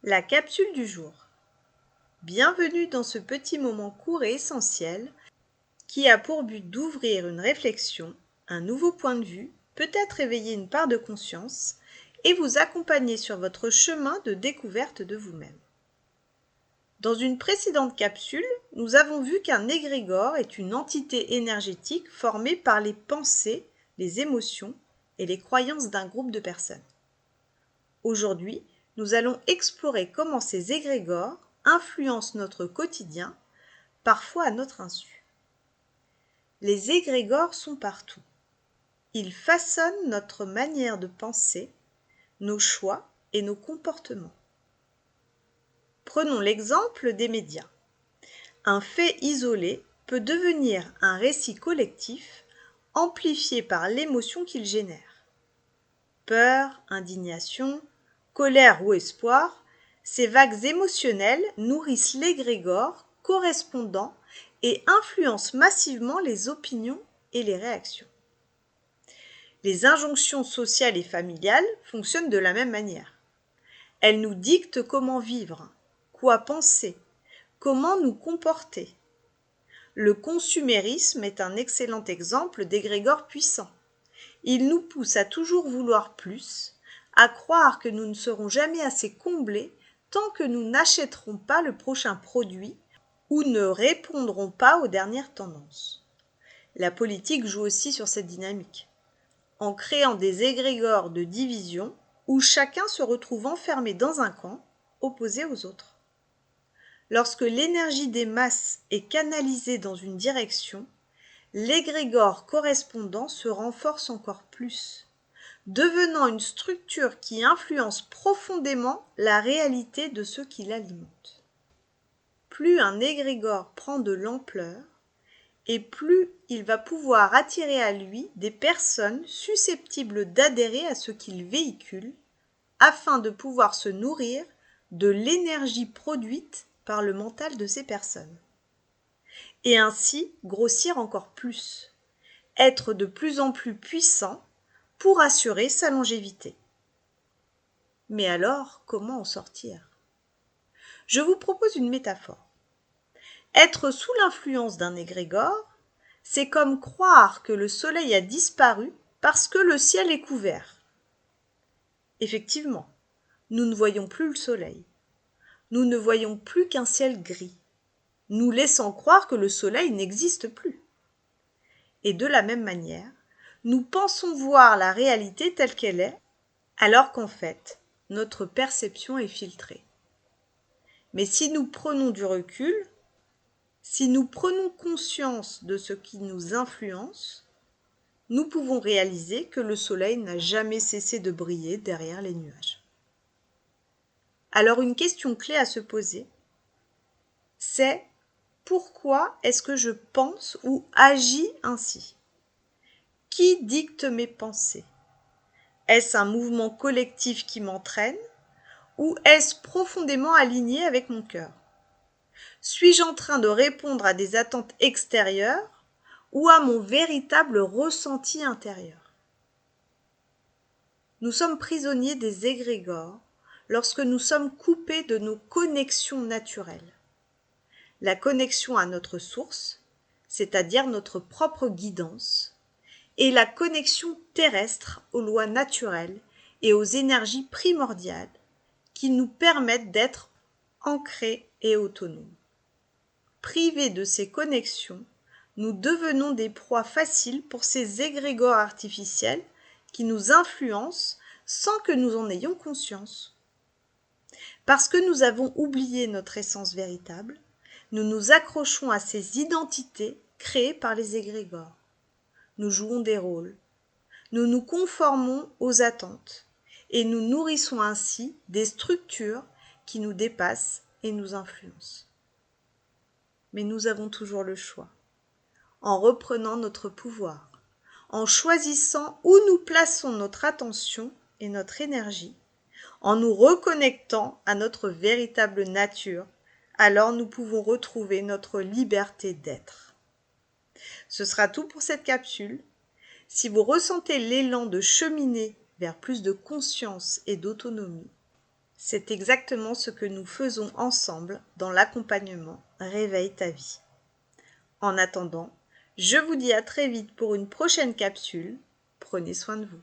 La capsule du jour. Bienvenue dans ce petit moment court et essentiel qui a pour but d'ouvrir une réflexion, un nouveau point de vue, peut-être éveiller une part de conscience et vous accompagner sur votre chemin de découverte de vous-même. Dans une précédente capsule, nous avons vu qu'un égrégore est une entité énergétique formée par les pensées, les émotions et les croyances d'un groupe de personnes. Aujourd'hui, nous allons explorer comment ces égrégores influencent notre quotidien, parfois à notre insu. Les égrégores sont partout. Ils façonnent notre manière de penser, nos choix et nos comportements. Prenons l'exemple des médias. Un fait isolé peut devenir un récit collectif amplifié par l'émotion qu'il génère. Peur, indignation, colère ou espoir, ces vagues émotionnelles nourrissent l'égrégore correspondant et influencent massivement les opinions et les réactions. Les injonctions sociales et familiales fonctionnent de la même manière. Elles nous dictent comment vivre, quoi penser, comment nous comporter. Le consumérisme est un excellent exemple d'égrégore puissant. Il nous pousse à toujours vouloir plus, à croire que nous ne serons jamais assez comblés tant que nous n'achèterons pas le prochain produit ou ne répondrons pas aux dernières tendances. La politique joue aussi sur cette dynamique, en créant des égrégores de division où chacun se retrouve enfermé dans un camp, opposé aux autres. Lorsque l'énergie des masses est canalisée dans une direction, l'égrégore correspondant se renforce encore plus, devenant une structure qui influence profondément la réalité de ceux qui l'alimentent. Plus un égrégore prend de l'ampleur, et plus il va pouvoir attirer à lui des personnes susceptibles d'adhérer à ce qu'il véhicule, afin de pouvoir se nourrir de l'énergie produite par le mental de ces personnes. Et ainsi grossir encore plus, être de plus en plus puissant pour assurer sa longévité. Mais alors, comment en sortir ? Je vous propose une métaphore. Être sous l'influence d'un égrégore, c'est comme croire que le soleil a disparu parce que le ciel est couvert. Effectivement, nous ne voyons plus le soleil. Nous ne voyons plus qu'un ciel gris, nous laissant croire que le soleil n'existe plus. Et de la même manière, nous pensons voir la réalité telle qu'elle est, alors qu'en fait, notre perception est filtrée. Mais si nous prenons du recul, si nous prenons conscience de ce qui nous influence, nous pouvons réaliser que le soleil n'a jamais cessé de briller derrière les nuages. Alors une question clé à se poser, c'est pourquoi est-ce que je pense ou agis ainsi ? Qui dicte mes pensées ? Est-ce un mouvement collectif qui m'entraîne ou est-ce profondément aligné avec mon cœur ? Suis-je en train de répondre à des attentes extérieures ou à mon véritable ressenti intérieur ? Nous sommes prisonniers des égrégores lorsque nous sommes coupés de nos connexions naturelles. La connexion à notre source, c'est-à-dire notre propre guidance, et la connexion terrestre aux lois naturelles et aux énergies primordiales qui nous permettent d'être ancrés et autonomes. Privés de ces connexions, nous devenons des proies faciles pour ces égrégores artificiels qui nous influencent sans que nous en ayons conscience. Parce que nous avons oublié notre essence véritable, nous nous accrochons à ces identités créées par les égrégores. Nous jouons des rôles, nous nous conformons aux attentes et nous nourrissons ainsi des structures qui nous dépassent et nous influencent. Mais nous avons toujours le choix, en reprenant notre pouvoir, en choisissant où nous plaçons notre attention et notre énergie, en nous reconnectant à notre véritable nature, alors nous pouvons retrouver notre liberté d'être. Ce sera tout pour cette capsule. Si vous ressentez l'élan de cheminer vers plus de conscience et d'autonomie, C'est exactement ce que nous faisons ensemble dans l'accompagnement Réveille ta vie. En attendant, je vous dis à très vite pour une prochaine capsule. Prenez soin de vous.